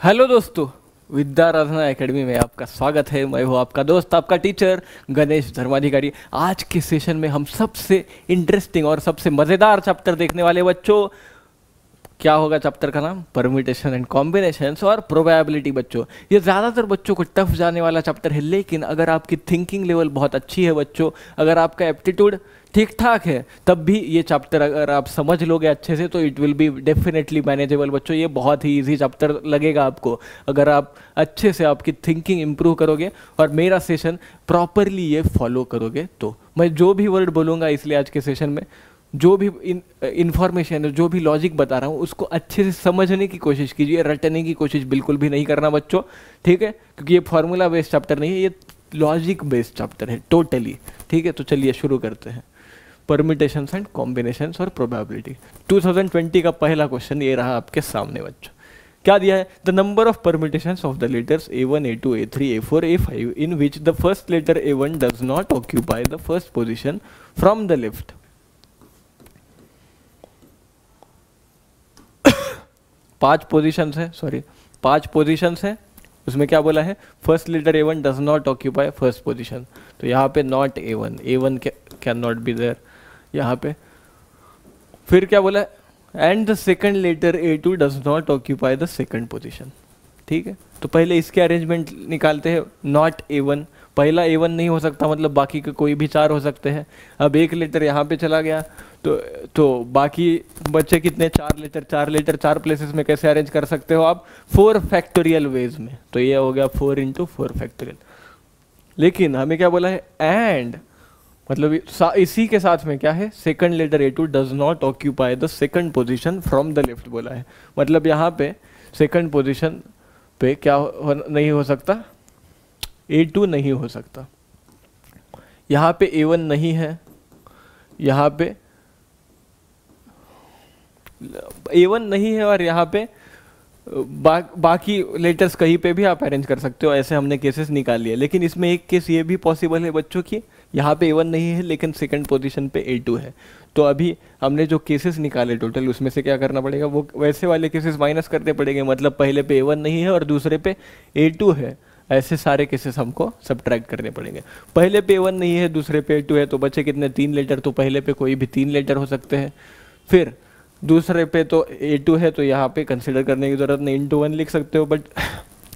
Hello दोस्तों, विद्याराधना academy में आपका स्वागत है। मैं हूँ आपका दोस्त, आपका टीचर गणेश धर्माधिकारी। आज के सेशन में हम सबसे इंटरेस्टिंग और सबसे मज़ेदार चैप्टर देखने वाले बच्चों। क्या होगा चैप्टर का नाम? परम्यूटेशन एंड कॉम्बिनेशंस और प्रोबेबिलिटी। बच्चों, ये ज़्यादातर बच्चों को टफ जाने वाला चैप्टर है, लेकिन अगर आपकी थिंकिंग लेवल बहुत अच्छी है बच्चों, अगर आपका एप्टीट्यूड ठीक ठाक है, तब भी ये चैप्टर अगर आप समझ लोगे अच्छे से तो it will be definitely manageable. बच्चों, ये बहुत ही इजी चैप्टर लगेगा आपको अगर आप अच्छे से आपकी थिंकिंग इंप्रूव करोगे और मेरा सेशन प्रॉपरली ये फॉलो करोगे। तो मैं जो भी वर्ड बोलूँगा, इसलिए आज के सेशन में जो भी इंफॉर्मेशन है, जो भी लॉजिक बता रहा हूँ, उसको अच्छे से समझने की कोशिश कीजिए। रटने की कोशिश बिल्कुल भी नहीं करना बच्चों, ठीक है? क्योंकि ये फार्मूला बेस्ड चैप्टर नहीं है, ये लॉजिक बेस्ड चैप्टर है टोटली, ठीक है? तो चलिए शुरू करते हैं। परम्यूटेशंस एंड कॉम्बिनेशंस और प्रोबेबिलिटी 2020 का पहला क्वेश्चन ये रहा आपके सामने बच्चों। क्या दिया है? The number of permutations of the letters A1, A2, A3, A4, A5 in which the first letter A1 does not occupy the first position from the left. पांच पोजीशंस है। उसमें क्या बोला है? First letter A1 does not occupy first position. तो यहाँ पे not A1 can not be there यहाँ पे। फिर क्या बोला है? And the second letter A2 does not occupy the second position, ठीक है? तो पहले इसके अरेंजमेंट निकालते हैं। नॉट A1, पहला A1 नहीं हो सकता, मतलब बाकी के कोई भी चार हो सकते हैं। अब एक लेटर यहाँ पे चला गया तो बाकी बच्चे कितने? चार लेटर चार प्लेसेस में कैसे अरेंज कर सकते हो आप? 4 फैक्टोरियल वेज में। तो ये हो गया 4 × 4 फैक्टोरियल। लेकिन हमें क्या बोला है? एंड मतलब इसी के साथ में क्या है? Second letter A2 does not occupy the second position from the left बोला है। मतलब यहाँ पे सेकंड पोजीशन पे क्या नहीं हो सकता? A2 नहीं हो सकता। यहाँ पे A1 नहीं है, यहाँ पे A1 नहीं है, और यहाँ पे बाकी लेटर्स कहीं पे भी आप अरेंज कर सकते हो। ऐसे हमने केसेस निकाल लिए। लेकिन इसमें एक केस ये भी पॉसिबल है बच्चों की, यहाँ पे A1 नहीं है लेकिन सेकंड पोजीशन पे A2 है। तो अभी हमने जो केसेस निकाले टोटल, उसमें से क्या करना पड़ेगा? वो वैसे वाले केसेस माइनस करने पड़ेंगे। मतलब पहले पे A1 नहीं है और दूसरे पे A2 है, ऐसे सारे केसेस हमको सब्ट्रैक्ट करने पड़ेंगे। पहले पे A1 नहीं है, दूसरे पे A2 है, तो बचे कितने? 3 लेटर। तो पहले पे कोई भी 3 लेटर हो सकते हैं। फिर दूसरे पे तो A2 है, तो यहाँ पे कंसिडर करने की ज़रूरत नहीं, × 1 लिख सकते हो, but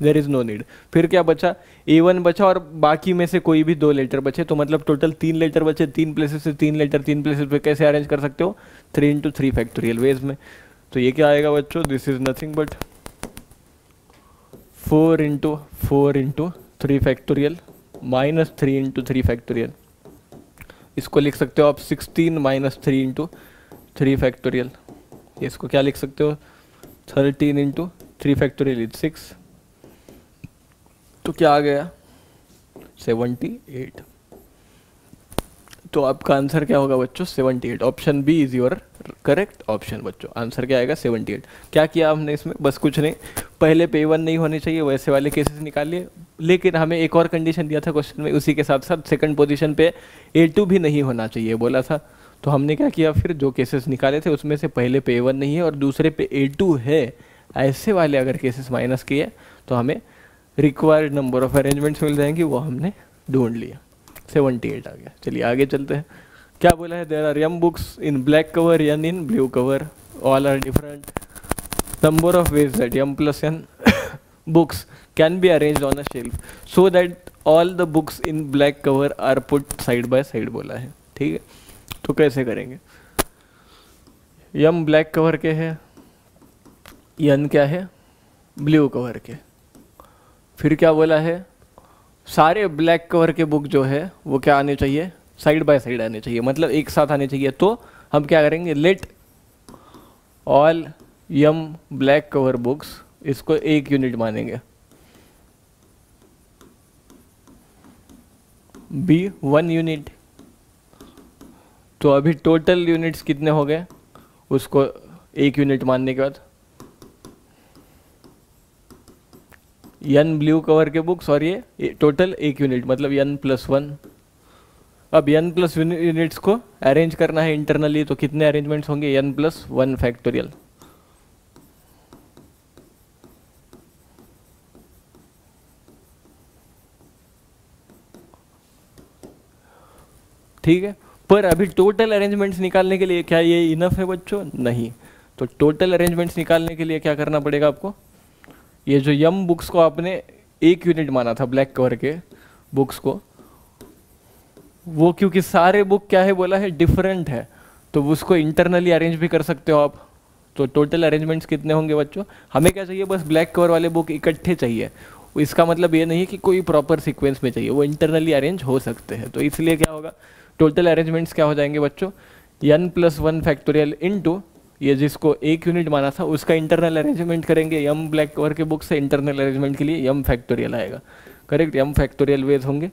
there is no need. फिर क्या बचा? A1 बचा और बाकी में से कोई भी 2 लेटर बचे। तो मतलब टोटल 3 लेटर बचे। 3 प्लेसेस से 3 लेटर 3 प्लेसेस पे कैसे अरेंज कर सकते हो? 3 × 3 फैक्टोरियल वेज में। तो ये क्या आएगा बच्चों? This is nothing but 4 × 4 × 3 factorial minus 3 × 3 factorial. इसको लिख सकते हो आप 16 - 3 × 3 फैक्टोरियल। इसको क्या लिख सकते हो? 13 × 3 फैक्टोरियल इज 6। तो क्या आ गया? 78। तो आपका आंसर क्या होगा बच्चों? 78। Option B is your correct option बच्चों। आंसर क्या आएगा? 78। क्या किया हमने इसमें? बस कुछ नहीं, पहले पे A1 नहीं होने चाहिए, वैसे वाले केसेस निकाल लिए। लेकिन हमें एक और कंडीशन दिया था क्वेश्चन में, उसी के साथ साथ सेकंड पोजीशन पे A2 भी नहीं होना चाहिए बोला था। तो हमने क्या किया? फिर जो केसेस निकाले थे उसमें से पहले पे A1 नहीं है और दूसरे पे A2 है, ऐसे वाले अगर केसेस माइनस किए तो हमें रिक्वायर्ड नंबर ऑफ अरेंजमेंट्स मिल जाएंगी। वो हमने ढूंढ लिया, 78 आ गया। चलिए आगे चलते हैं। क्या बोला है? There are m books in black cover, n in blue cover, all are different number of ways that m + n books can be arranged on a shelf so that all the books in black cover are put side by side बोला है, ठीक है? तो कैसे करेंगे? m black cover के है, n क्या है? ब्लू कवर के। फिर क्या बोला है? सारे ब्लैक कवर के बुक जो है वो क्या आने चाहिए? साइड बाय साइड आने चाहिए, मतलब एक साथ आने चाहिए। तो हम क्या करेंगे? Let all m black cover books, इसको एक यूनिट मानेंगे, b 1 यूनिट। तो अभी टोटल यूनिट्स कितने हो गए? उसको एक यूनिट मानने के बाद n ब्लू कवर के बुक्स और ये टोटल एक यूनिट, मतलब n + 1। अब n प्लस यूनिट्स को अरेंज करना है इंटरनली, तो कितने अरेंजमेंट्स होंगे? n + 1 factorial. ठीक है। पर अभी टोटल अरेंजमेंट्स निकालने के लिए क्या ये इनफ है बच्चों? नहीं। तो टोटल अरेंजमेंट्स निकालने के लिए क्या करना पड़ेगा आपको? ये जो यम बुक्स को आपने 1 यूनिट माना था ब्लैक कवर के बुक्स को, वो क्योंकि सारे बुक क्या है बोला है डिफरेंट है, तो उसको इंटरनली अरेंज भी कर सकते हो आप। तो टोटल अरेंजमेंट्स कितने होंगे बच्चों? हमें क्या चाहिए? बस ब्लैक कवर वाले बुक इकट्ठे चाहिए। इसका मतलब ये नहीं कि कोई प्रॉपर सीक्वेंस में चाहिए, वो इंटरनली अरेंज हो सकते हैं। तो इसलिए क्या होगा, टोटल अरेंजमेंट्स क्या हो जाएंगे बच्चों? n+1 फैक्टोरियल इंटू ये जिसको 1 यूनिट माना था उसका इंटरनल अरेंजमेंट करेंगे। यम ब्लैक कवर के बुक से इंटरनल अरेंजमेंट के लिए यम फैक्टोरियल आएगा। करेक्ट, यम फैक्टोरियल वेज होंगे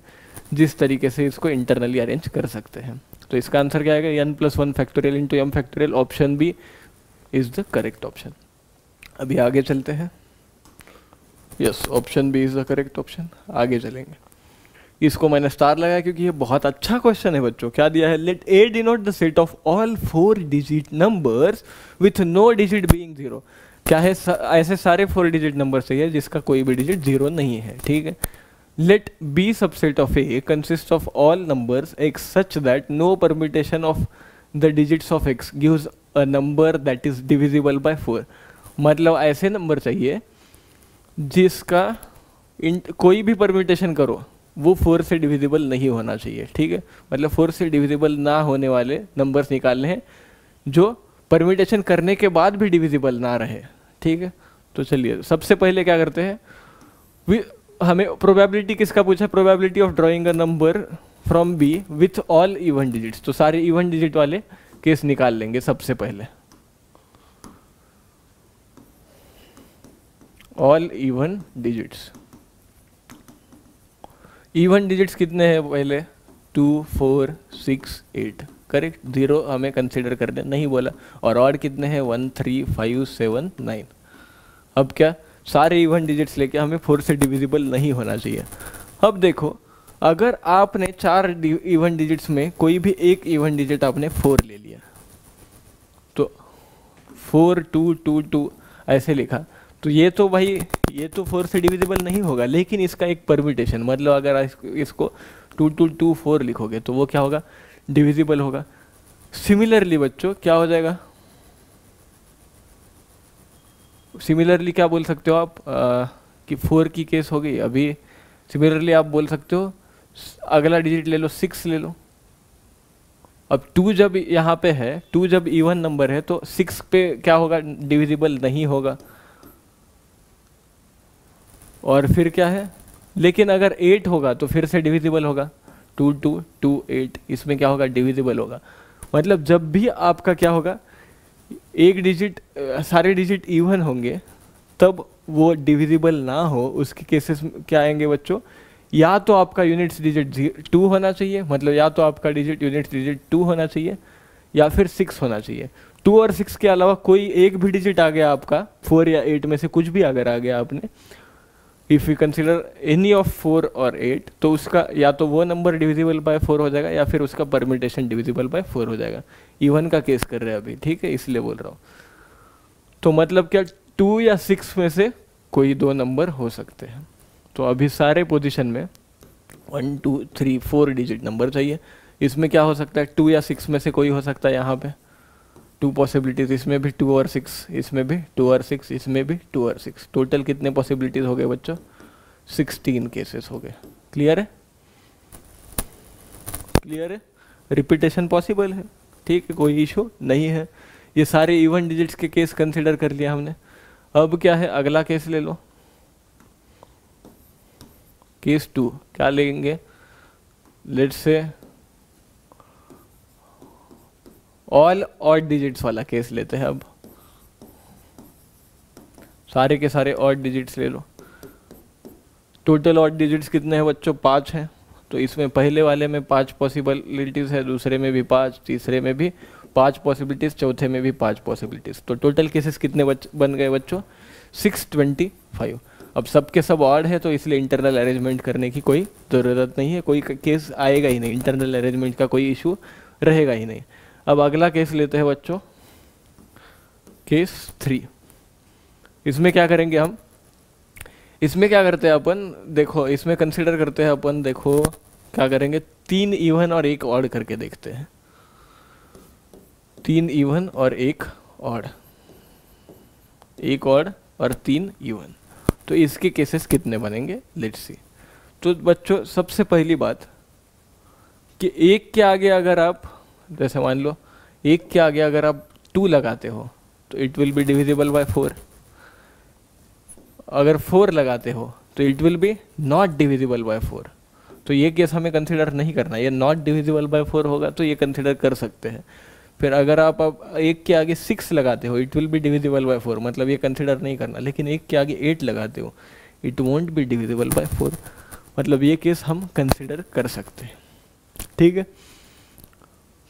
जिस तरीके से इसको इंटरनली अरेंज कर सकते हैं। तो इसका आंसर क्या आएगा? n+1 factorial into M factorial. Option B is the correct option. अभी आगे चलते हैं। Yes, option B is the correct option. आगे चलेंगे। इसको मैंने स्टार लगाया क्योंकि ये बहुत अच्छा क्वेश्चन है बच्चों। क्या दिया है? Let A denote the set of all 4 digit numbers with no digit being 0। क्या है? ऐसे सारे 4 डिजिट नंबर चाहिए जिसका कोई भी डिजिट 0 नहीं है। ठीक है। Let B subset of A consist of all numbers X such that no permutation of the digits of X gives a number that is divisible by 4। मतलब ऐसे नंबर चाहिए जिसका कोई भी परम्यूटेशन करो वो 4 से डिविजिबल नहीं होना चाहिए। ठीक है, मतलब 4 से डिविजिबल ना होने वाले नंबर्स निकालने हैं जो परम्यूटेशन करने के बाद भी डिविजिबल ना रहे। ठीक है, तो चलिए सबसे पहले क्या करते हैं, हमें प्रोबेबिलिटी किसका पूछा? Probability of drawing a number from B with all even digits. तो सारे इवन डिजिट वाले केस निकाल लेंगे सबसे पहले। All even digits, even digits कितने हैं पहले? 2, 4, 6, 8। करेक्ट, 0 हमें कंसिडर कर दे, नहीं बोला। और ऑड कितने हैं? 1, 3, 5, 7, 9। अब क्या, सारे इवन डिजिट्स लेके हमें 4 से डिविजिबल नहीं होना चाहिए। अब देखो, अगर आपने 4 इवन डिजिट्स में कोई भी एक इवन डिजिट आपने 4 ले लिया, तो 4, 2, 2, 2 ऐसे लिखा, तो ये तो भाई ये तो 4 से डिविजिबल नहीं होगा। लेकिन इसका एक परम्यूटेशन, मतलब अगर इसको 2, 2, 2, 4 लिखोगे तो वो क्या होगा? डिविजिबल होगा। सिमिलरली बच्चों क्या हो जाएगा? सिमिलरली क्या बोल सकते हो आप कि 4 की केस हो गई। अभी सिमिलरली आप बोल सकते हो अगला डिजिट ले लो, 6 ले लो। अब 2 जब यहाँ पे है, 2 जब इवन नंबर है तो 6 पे क्या होगा? डिविजिबल नहीं होगा। और फिर क्या है? लेकिन अगर 8 होगा तो फिर से डिविजिबल होगा। 2, 2, 2, 8, इसमें क्या होगा? डिविजिबल होगा। मतलब जब भी आपका क्या होगा, एक डिजिट सारे डिजिट इवन होंगे तब वो डिविजिबल ना हो, उसके केसेस क्या आएंगे बच्चों? या तो आपका यूनिट्स डिजिट 2 होना चाहिए, मतलब या तो आपका डिजिट यूनिट्स डिजिट 2 होना चाहिए या फिर 6 होना चाहिए। 2 और 6 के अलावा कोई एक भी डिजिट आ गया आपका, 4 या 8 में से कुछ भी अगर आ गया आपने, if you consider any of 4 और 8, तो उसका या तो वो नंबर डिविजिबल बाय 4 हो जाएगा या फिर उसका परम्यूटेशन डिविजिबल बाय 4 हो जाएगा। इवन का केस कर रहे हैं अभी, ठीक है, इसलिए बोल रहा हूँ। तो मतलब क्या 2 या 6 में से कोई 2 नंबर हो सकते हैं। तो अभी सारे पोजीशन में 1, 2, 3, 4 डिजिट नंबर चाहिए। इसमें क्या हो सकता है? 2 या 6 में से कोई हो सकता है। यहाँ पे 2 पॉसिबिलिटीज, इसमें भी 2 और 6, इसमें भी 2 और 6, इसमें भी 2 और 6। टोटल कितने पॉसिबिलिटीज हो गए बच्चों? 16 केसेस हो गए। क्लियर है? क्लियर है? रिपीटेशन पॉसिबल है, ठीक है, कोई इशू नहीं है। ये सारे इवन डिजिट्स के केस कंसिडर कर लिया हमने। अब क्या है? अगला केस ले लो, केस 2। क्या लेंगे? Let's say all odd digits वाला केस लेते हैं। अब सारे के सारे ऑड डिजिट्स ले लो। टोटल ऑड डिजिट्स कितने हैं बच्चों? 5 हैं। तो इसमें पहले वाले में 5 पॉसिबिलिटीज़ है, दूसरे में भी 5, तीसरे में भी 5 पॉसिबिलिटीज़, चौथे में भी 5 पॉसिबिलिटीज़। तो टोटल केसेस कितने बन गए बच्चों? 625। अब सब के सब ऑड है तो इसलिए इंटरनल अरेंजमेंट करने की कोई ज़रूरत नहीं है, कोई केस आएगा ही नहीं, इंटरनल अरेंजमेंट का कोई इशू रहेगा ही नहीं। अब अगला केस लेते हैं बच्चों, केस 3। इसमें क्या करेंगे हम? इसमें क्या करते हैं अपन? देखो, इसमें कंसिडर करते हैं अपन, देखो क्या करेंगे, 3 इवन और 1 ऑड करके देखते हैं। 3 इवन और 1 ऑड, 1 ऑड और 3 इवन, तो इसके केसेस कितने बनेंगे, लेट्स सी। तो बच्चों सबसे पहली बात कि 1 के आगे अगर आप, जैसे मान लो 1 के आगे अगर आप 2 लगाते हो तो it will be divisible by 4। अगर 4 लगाते हो तो it will be not divisible by 4। तो ये केस हमें कंसिडर नहीं करना, ये नॉट डिविजिबल बाय 4 होगा तो ये कंसिडर कर सकते हैं। फिर अगर आप अब 1 के आगे 6 लगाते हो it will be divisible by 4, मतलब ये कंसिडर नहीं करना। लेकिन 1 के आगे 8 लगाते हो it won't be divisible by 4, मतलब ये केस हम कंसिडर कर सकते हैं। ठीक है,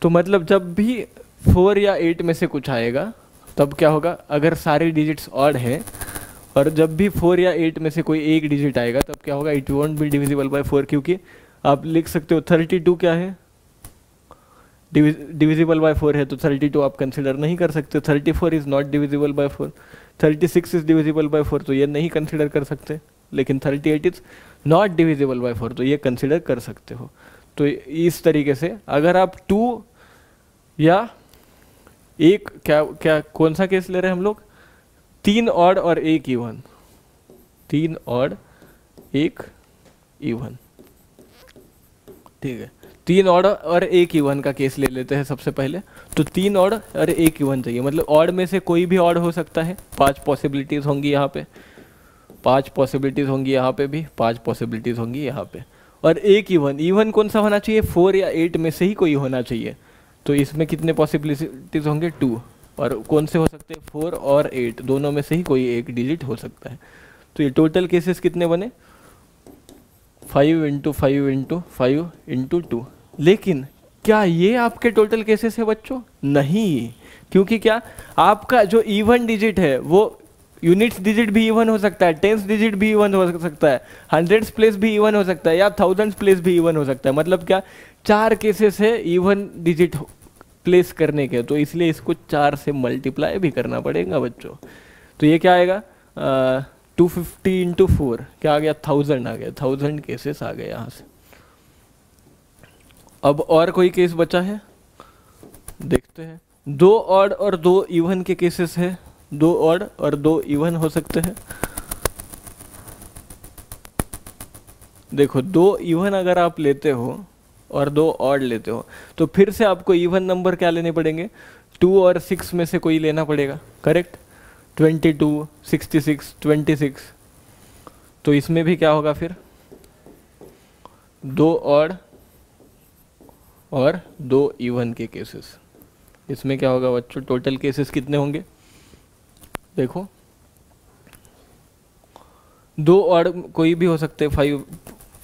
तो मतलब जब भी 4 या 8 में से कुछ आएगा तब क्या होगा, अगर सारे डिजिट्स ऑड हैं और जब भी 4 या 8 में से कोई एक डिजिट आएगा तब क्या होगा, it won't be divisible by 4। क्योंकि आप लिख सकते हो 32 क्या है, डिविजिबल बाय 4 है, तो 32 आप कंसिडर नहीं कर सकते। 34 is not divisible by 4, 36 is divisible by 4, तो ये नहीं कंसिडर कर सकते। लेकिन 38 इज नॉट डिविजिबल बाय 4, तो ये कंसिडर कर सकते हो। तो इस तरीके से अगर आप 2 या 1, क्या कौन सा केस ले रहे हैं हम लोग, 3 ऑड और 1 इवन, 3 ऑड 1 इवन, ठीक है। 3 ऑड और 1 इवन का केस ले लेते हैं सबसे पहले। तो 3 ऑड और 1 इवन चाहिए, मतलब ऑड में से कोई भी ऑड हो सकता है। 5 पॉसिबिलिटीज होंगी यहाँ पे, 5 पॉसिबिलिटीज होंगी यहाँ पे भी, 5 पॉसिबिलिटीज होंगी यहाँ पे। और 1 इवन, इवन कौन सा होना चाहिए, 4 या 8 में से ही कोई होना चाहिए। तो इसमें कितने पॉसिबिलिटीज होंगे, 2। और कौन से हो सकते हैं, 4 और 8 दोनों में से ही कोई एक डिजिट हो सकता है। तो ये टोटल केसेस कितने बने, 5 इंटू 5 इंटू 5 इंटू 2। लेकिन क्या ये आपके टोटल केसेस है बच्चों, नहीं, क्योंकि क्या आपका जो इवन डिजिट है वो यूनिट्स डिजिट भी इवन हो सकता है, टेंस डिजिट भी इवन हो सकता है, हंड्रेड्स प्लेस भी इवन हो सकता है, या थाउजेंड्स प्लेस भी इवन हो सकता है। मतलब क्या 4 केसेस है इवन डिजिट प्लेस करने के, तो इसलिए इसको 4 से मल्टीप्लाई भी करना पड़ेगा बच्चों। तो ये क्या आएगा, 250 इंटू 4 क्या आ गया, 1000 आ गया, 1000 केसेस आ गए यहाँ से। अब और कोई केस बचा है, देखते हैं। 2 ऑड और 2 इवन के केसेस है, 2 ऑड और 2 इवन हो सकते हैं। देखो 2 इवन अगर आप लेते हो और 2 ऑड लेते हो तो फिर से आपको इवन नंबर क्या लेने पड़ेंगे, 2 और 6 में से कोई लेना पड़ेगा, करेक्ट। 22, 66, 26। तो इसमें भी क्या होगा फिर, 2 ऑड और 2 इवन के केसेस। इसमें क्या होगा बच्चों, टोटल केसेस कितने होंगे, देखो 2 ऑड कोई भी हो सकते हैं, 5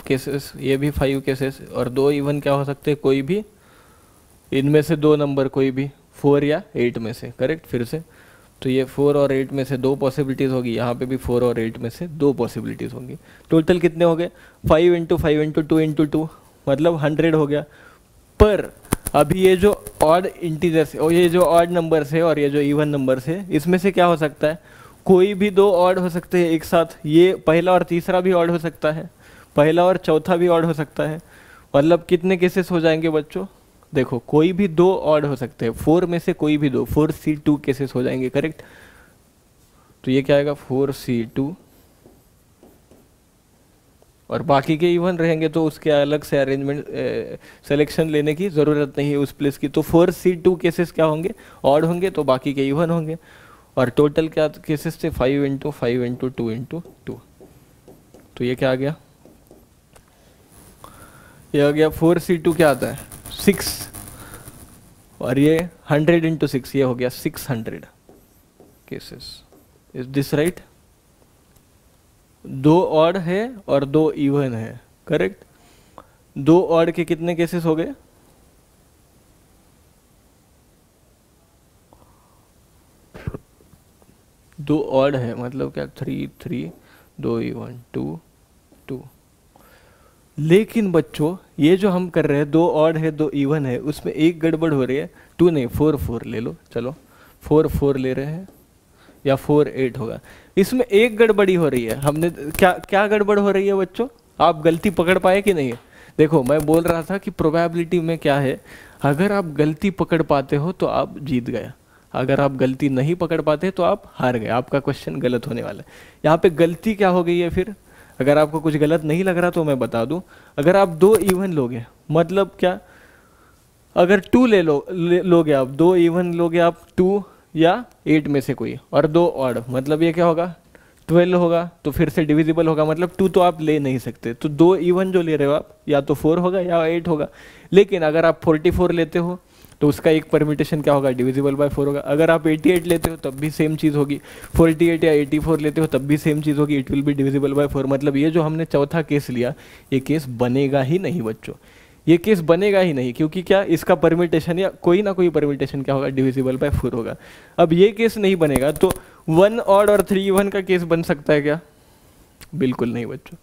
केसेस, ये भी 5 केसेस। और 2 इवन क्या हो सकते हैं, कोई भी इनमें से 2 नंबर, कोई भी 4 या 8 में से, करेक्ट। फिर से तो ये 4 और 8 में से 2 पॉसिबिलिटीज़ होगी, यहाँ पे भी 4 और 8 में से 2 पॉसिबिलिटीज़ होंगी। टोटल कितने हो गए, 5 इंटू 5 इंटू 2 इंटू 2, मतलब 100 हो गया। पर अभी ये जो ऑड इंटीजर्स और ये जो ऑड नंबर्स है और ये जो इवन नंबर्स है, इसमें से क्या हो सकता है, कोई भी 2 ऑड हो सकते हैं एक साथ। ये पहला और तीसरा भी ऑड हो सकता है, पहला और चौथा भी ऑड हो सकता है। मतलब कितने केसेस हो जाएंगे बच्चों, देखो कोई भी 2 ऑड हो सकते हैं, 4 में से कोई भी 2, 4C2 केसेस हो जाएंगे, करेक्ट। तो ये क्या आएगा, 4C2। और बाकी के इवन रहेंगे तो उसके अलग से अरेंजमेंट सिलेक्शन लेने की ज़रूरत नहीं है उस प्लेस की। तो 4C2 केसेस क्या होंगे, ऑड होंगे, तो बाकी के इवन होंगे। और टोटल क्या केसेस थे, 5 इंटू 5 इंटू 2 इंटू 2। तो ये क्या आ गया, ये आ गया 4C2 क्या आता है, 6। और ये 100 इंटू 6, ये हो गया 600 cases. Is this right, 2 odd है और 2 इवन है, करेक्ट। 2 ऑड के कितने केसेस हो गए, 2 ऑड है मतलब क्या, 3 3, 2 इवन, 2 2। लेकिन बच्चों ये जो हम कर रहे हैं, 2 ऑड है 2 इवन है, उसमें एक गड़बड़ हो रही है। 2 नहीं, 4 4 ले लो, चलो 4 4 ले रहे हैं, या 4 8 होगा। इसमें एक गड़बड़ी हो रही है, हमने क्या क्या गड़बड़ हो रही है बच्चों, आप गलती पकड़ पाए कि नहीं। देखो मैं बोल रहा था कि प्रोबेबिलिटी में क्या है, अगर आप गलती पकड़ पाते हो तो आप जीत गए, अगर आप गलती नहीं पकड़ पाते तो आप हार गए, आपका क्वेश्चन गलत होने वाला है। यहाँ पे गलती क्या हो गई है फिर, अगर आपको कुछ गलत नहीं लग रहा तो मैं बता दूं, अगर आप 2 इवन लोगे, मतलब क्या, अगर 2 लोगे आप, 2 इवन लोगे आप, 2 या 8 में से कोई, और 2 ऑड, मतलब ये क्या होगा 12 होगा, तो फिर से डिविजिबल होगा, मतलब 2 तो आप ले नहीं सकते, तो 2 इवन जो ले रहे हो आप, या तो 4 होगा या 8 होगा। लेकिन अगर आप 44 लेते हो तो उसका एक परमिटेशन क्या होगा, डिविजिबल बाय 4 होगा। अगर आप 88 लेते हो तब भी सेम चीज़ होगी, 48 या 84 लेते हो तब भी सेम चीज़ होगी, it will be divisible by 4। मतलब ये जो हमने चौथा केस लिया, ये केस बनेगा ही नहीं बच्चों, ये केस बनेगा ही नहीं, क्योंकि क्या, इसका परमिटेशन या कोई ना कोई परमिटेशन क्या होगा, डिविजिबल बाय 4 होगा। अब ये केस नहीं बनेगा तो 1 ऑड और 3 इवन का केस बन सकता है क्या, बिल्कुल नहीं बच्चों।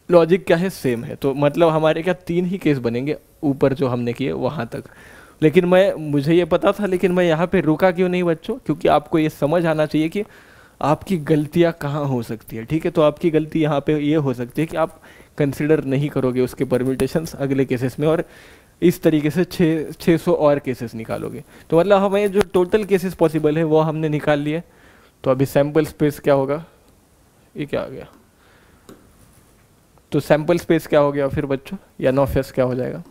लॉजिक क्या है, सेम है। तो मतलब हमारे क्या 3 ही केस बनेंगे ऊपर जो हमने किए वहाँ तक। लेकिन मुझे ये पता था, लेकिन मैं यहाँ पे रुका क्यों नहीं बच्चों, क्योंकि आपको ये समझ आना चाहिए कि आपकी गलतियाँ कहाँ हो सकती है, ठीक है। तो आपकी गलती यहाँ पे ये हो सकती है कि आप कंसिडर नहीं करोगे उसके परम्यूटेशंस अगले केसेस में, और इस तरीके से 600 और केसेस निकालोगे। तो मतलब हमें जो टोटल केसेस पॉसिबल है वो हमने निकाल लिए। तो अभी सैम्पल स्पेस क्या होगा, ये क्या आ गया, तो सैम्पल स्पेस क्या हो गया फिर बच्चों, या एन ऑफ एस क्या हो जाएगा,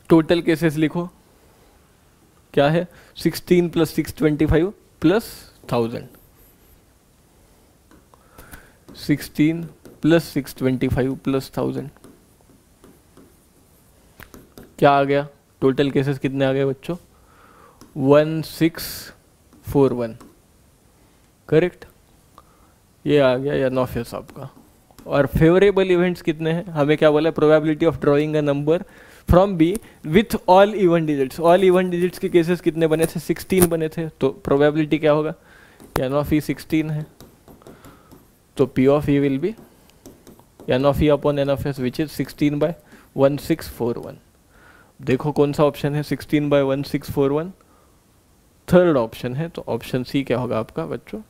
टोटल केसेस लिखो क्या है, 16 + 625 + 1000, 16 + 625 + 1000 क्या आ गया, टोटल केसेस कितने आ गए बच्चों, 1641, करेक्ट, ये आ गया एन ऑफ एस आपका। और फेवरेबल इवेंट्स कितने हैं, हमें क्या बोला, probability of drawing a number from B with all even digits. All even digits के केसेस कितने बने थे, 16 बने थे। तो प्रोबेबिलिटी क्या होगा, एन ऑफ ई 16 है, तो P of E will be N of E upon N of S which is 16/1641। देखो कौन सा ऑप्शन है, 16/1641 थर्ड ऑप्शन है। तो ऑप्शन सी क्या होगा आपका बच्चों,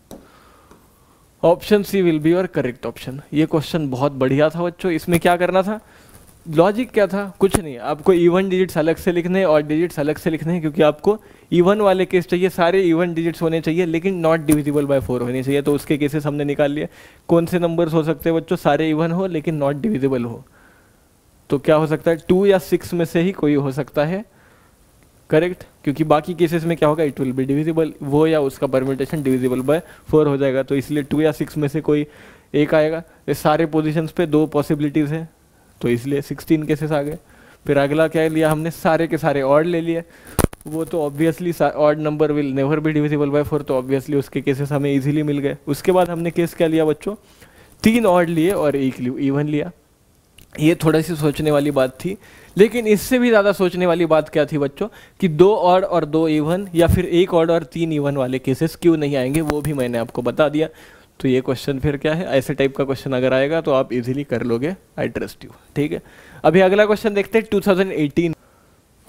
option C will be your correct option. ये क्वेश्चन बहुत बढ़िया था बच्चों। इसमें क्या करना था, लॉजिक क्या था, कुछ नहीं, आपको इवन डिजिट्स अलग से लिखने हैं और डिजिट्स अलग से लिखने हैं, क्योंकि आपको इवन वाले केस चाहिए, सारे इवन डिजिट्स होने चाहिए, लेकिन नॉट डिविजिबल बाय 4 होने चाहिए। तो उसके केसेस हमने निकाल लिए। कौन से नंबर्स हो सकते हैं बच्चों, सारे इवन हो लेकिन नॉट डिविजिबल हो, तो क्या हो सकता है, 2 या 6 में से ही कोई हो सकता है, करेक्ट। क्योंकि बाकी केसेस में क्या होगा, इट विल बी डिविजिबल, वो या उसका परम्यूटेशन डिविजिबल बाय 4 हो जाएगा। तो इसलिए 2 या 6 में से कोई एक आएगा। ये सारे पोजीशंस पे 2 पॉसिबिलिटीज़ हैं, तो इसलिए 16 केसेस आ गए। फिर अगला क्या लिया हमने, सारे के सारे ऑड ले लिए। वो तो obviously odd number will never be divisible by 4, तो ऑब्वियसली उसके केसेस हमें इजीली मिल गए। उसके बाद हमने केस क्या लिया बच्चों, 3 ऑड लिए और 1 इवन लिया। ये थोड़ा सी सोचने वाली बात थी, लेकिन इससे भी ज़्यादा सोचने वाली बात क्या थी बच्चों, कि 2 ऑड और 2 इवन, या फिर 1 ऑड और 3 इवन वाले केसेस क्यों नहीं आएंगे, वो भी मैंने आपको बता दिया। तो ये क्वेश्चन फिर क्या है, ऐसे टाइप का क्वेश्चन अगर आएगा तो आप इजीली कर लोगे, आई ट्रस्ट यू, ठीक है। अभी अगला क्वेश्चन देखते हैं 2018।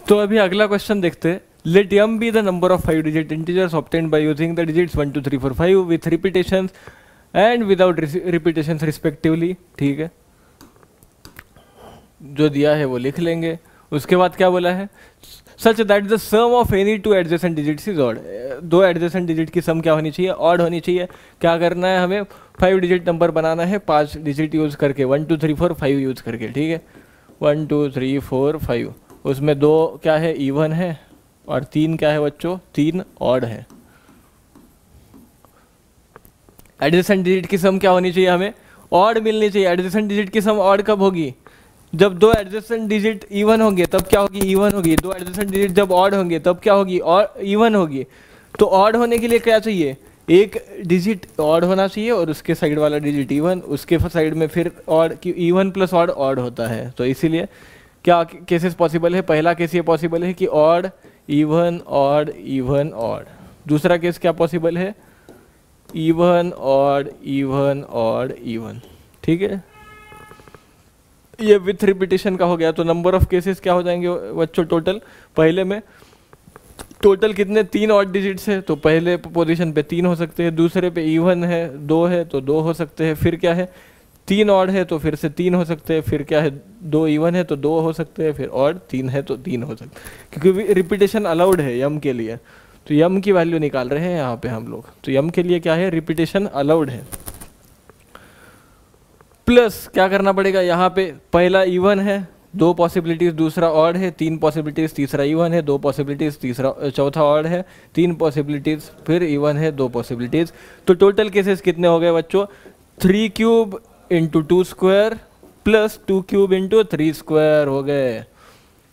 तो अभी अगला क्वेश्चन देखते हैं, let m be the number of 5 digit integers obtained by using the digits 1 2 3 4 5 with repetitions and without repetitions respectively, ठीक है। जो दिया है वो लिख लेंगे। उसके बाद क्या बोला है, such that the sum of any 2 adjacent digits is odd. 2 adjacent digit की सम क्या होनी चाहिए, ऑड होनी चाहिए। क्या करना है हमें, 5 डिजिट नंबर बनाना है, 5 डिजिट यूज़ करके, 1 2 3 4 5 यूज़ करके, ठीक है। 1 2 3 4 5, उसमें 2 क्या है, इवन है, और 3 क्या है बच्चों, 3 ऑड है। एडजेसेंट डिजिट की सम क्या होनी चाहिए, हमें ऑड मिलनी चाहिए। एडजेसेंट डिजिट की सम ऑड कब होगी, जब 2 एडजेसेंट डिजिट इवन होंगे तब क्या होगी, इवन होगी। 2 एडजेसेंट डिजिट जब ऑड होंगे तब क्या होगी, और इवन होगी। तो ऑड होने के लिए क्या चाहिए, एक डिजिट ऑड होना चाहिए और उसके साइड वाला डिजिट इवन, उसके साइड में फिर ऑड, कि इवन प्लस ऑड ऑड होता है। तो इसीलिए क्या केसेस पॉसिबल है, पहला केस ये पॉसिबल है कि odd even odd even odd. दूसरा केस क्या पॉसिबल है, even odd even odd even, ठीक है। ये विथ रिपीटेशन का हो गया। तो नंबर ऑफ केसेस क्या हो जाएंगे बच्चों, टोटल, पहले में टोटल कितने, 3 ऑड डिजिट्स है, तो पहले पोजीशन पे 3 हो सकते हैं, दूसरे पे इवन है 2 है तो 2 हो सकते हैं। फिर क्या है, 3 ऑड है तो फिर से 3 हो सकते हैं, फिर क्या है 2 इवन है तो 2 हो सकते हैं, फिर ऑड 3 है तो 3 हो सकते हैं, क्योंकि रिपीटेशन अलाउड है यम के लिए। तो यम की वैल्यू निकाल रहे हैं यहाँ पे हम लोग। तो यम के लिए क्या है, रिपीटेशन अलाउड है। प्लस क्या करना पड़ेगा, यहाँ पे पहला इवन है 2 पॉसिबिलिटीज, दूसरा ऑड है 3 पॉसिबिलिटीज, तीसरा इवन है 2 पॉसिबिलिटीज, तीसरा चौथा ऑड है 3 पॉसिबिलिटीज, फिर इवन है 2 पॉसिबिलिटीज। तो टोटल केसेस कितने हो गए बच्चों, 3 cube into 2 square plus 2 cube into 3 square हो गए।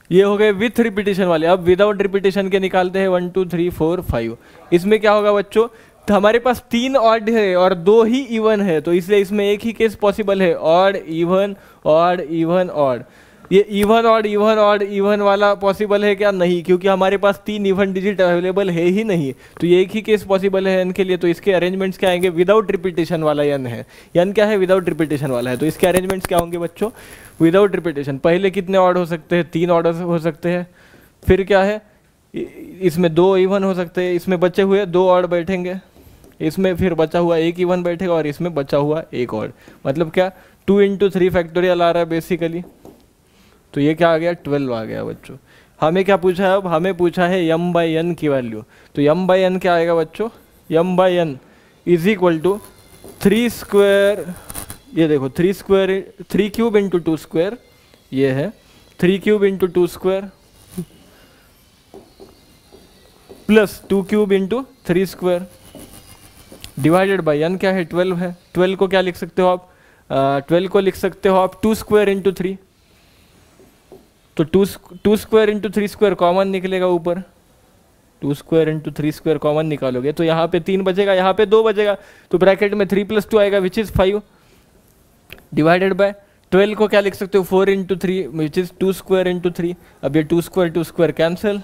ये हो गए विथ रिपीटेशन वाले। अब विदाउट रिपीटेशन के निकालते हैं 1 2 3 4 5। इसमें क्या होगा बच्चों, तो हमारे पास 3 ऑड है और 2 ही इवन है, तो इसलिए इसमें एक ही केस पॉसिबल है, odd even odd even odd. ये even odd even odd even वाला पॉसिबल है क्या, नहीं, क्योंकि हमारे पास 3 इवन डिजिट अवेलेबल है ही नहीं। तो ये एक ही केस पॉसिबल है एन के लिए। तो इसके अरेंजमेंट्स क्या आएंगे, विदाउट रिपीटेशन वाला एन है, एन क्या है विदाउट रिपीटेशन वाला है। तो इसके अरेंजमेंट्स क्या होंगे बच्चों, विदाउट रिपीटेशन। पहले कितने ऑड हो सकते हैं, 3 ऑर्डर हो सकते हैं, फिर क्या है इसमें 2 इवन हो सकते हैं, इसमें बचे हुए 2 ऑड बैठेंगे, इसमें फिर बचा हुआ 1 इवन बैठेगा और इसमें बचा हुआ 1 ऑड। मतलब क्या 2 इंटू 3 फैक्टोरियल आ रहा है बेसिकली। तो ये क्या आ गया, 12 आ गया बच्चों। हमें क्या पूछा है, अब हमें पूछा है यम बाई एन की वैल्यू। तो यम बाई एन क्या आएगा बच्चों, M by N is equal to 3 square, ये देखो 3 स्क्वायर 3 क्यूब इंटू 2 स्क्वायर, ये है 3 cube into 2 square plus 2 cube into 3 square divided by N क्या है 12 है। 12 को क्या लिख सकते हो आप, 12 को लिख सकते हो आप 2 स्क्वायर इंटू 3। तो 2 स्क्वायर इंटू 3 स्क्वायर कॉमन निकलेगा ऊपर, 2 स्क्वायर इंटू 3 स्क्वायर कॉमन निकालोगे तो यहाँ पे 3 बचेगा, यहाँ पे 2 बचेगा, तो ब्रैकेट में 3 + 2 आएगा विच इज़ 5 डिवाइडेड बाय 12 को क्या लिख सकते हो 4 into 3 which is 2 square into 3। अब ये 2 स्क्वायर कैंसिल,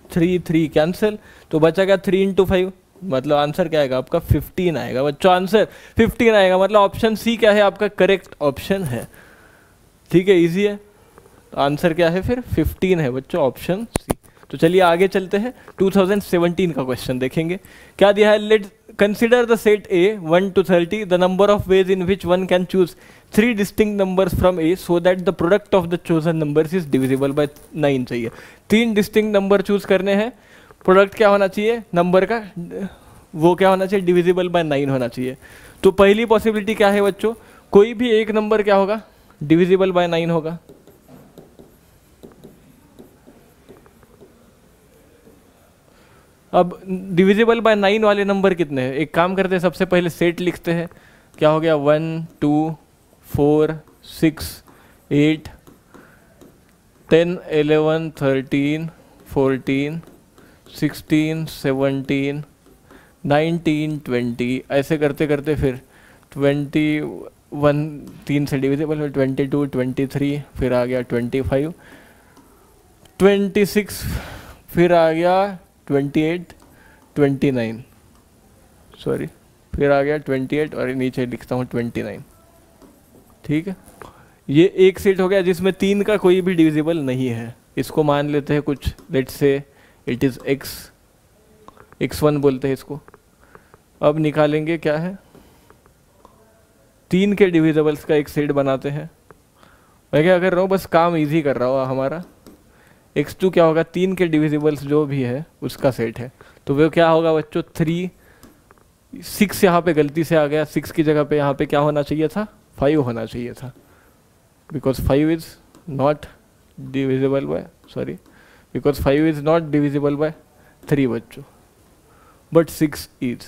3 कैंसिल, तो बचेगा 3 इंटू 5, मतलब आंसर क्या आएगा आपका 15 आएगा बच्चों। आंसर 15 आएगा, मतलब ऑप्शन सी क्या है आपका करेक्ट ऑप्शन है। ठीक है, इजी है। तो आंसर क्या है फिर 15 है बच्चों, ऑप्शन सी। तो चलिए आगे चलते हैं, 2017 का क्वेश्चन देखेंगे। क्या दिया है, late consider the set A 1 to 30 the number of ways in which one can choose 3 distinct numbers from A so that the product of the chosen numbers is divisible bye 9 चाहिए। 3 distinct number choose करने हैं, product क्या होना चाहिए number का, वो क्या होना चाहिए डिविजिबल बाय 9 होना चाहिए। तो पहली पॉसिबिलिटी क्या है बच्चों, कोई भी एक नंबर क्या होगा डिविजिबल बाय 9 होगा। अब डिविजिबल बाय 9 वाले नंबर कितने हैं, एक काम करते हैं सबसे पहले सेट लिखते हैं। क्या हो गया 1 2 4 6 8 10 11 13 14 16 17 19 20 ऐसे करते करते फिर 21 3 से डिविजिबल है, 22 23 फिर आ गया 25 26 फिर आ गया 28 29 सॉरी फिर आ गया 28 और नीचे लिखता हूँ 29। ठीक है, ये एक सेट हो गया जिसमें 3 का कोई भी डिविजिबल नहीं है। इसको मान लेते हैं कुछ, let's say it is x1 बोलते हैं इसको। अब निकालेंगे क्या है, 3 के डिविजिबल्स का एक सेट बनाते हैं। मैं क्या कर रहा हूँ, बस काम इजी कर रहा हूँ। हमारा x2 क्या होगा, 3 के डिविजिबल्स जो भी है उसका सेट है। तो वो क्या होगा बच्चों 3 6 यहाँ पे गलती से आ गया, 6 की जगह पे यहाँ पे क्या होना चाहिए था 5 होना चाहिए था, because 5 is not divisible by because 5 is not divisible by 3 बच्चों, बट 6 इज।